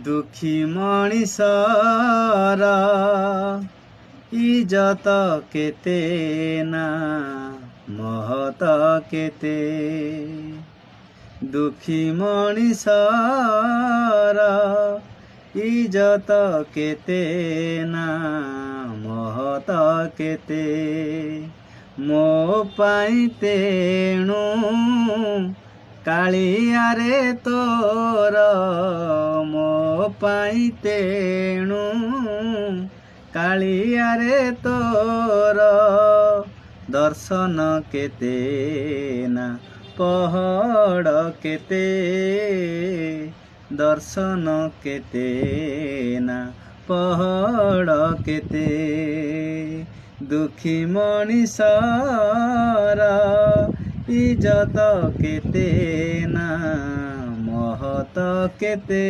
दुखी मणिषर इज्जत केते ना महत केते। दुखी मणिषर इज्जत केते ना महत केते। मो पाई तेणु कालिया रे तोर, मो पाई तेणु कालिया रे तोर। दर्शन केते ना पहड़ केते, दर्शन केते ना पहड़ केते। दुखी मणिषर इज्जत केते ना महत केते।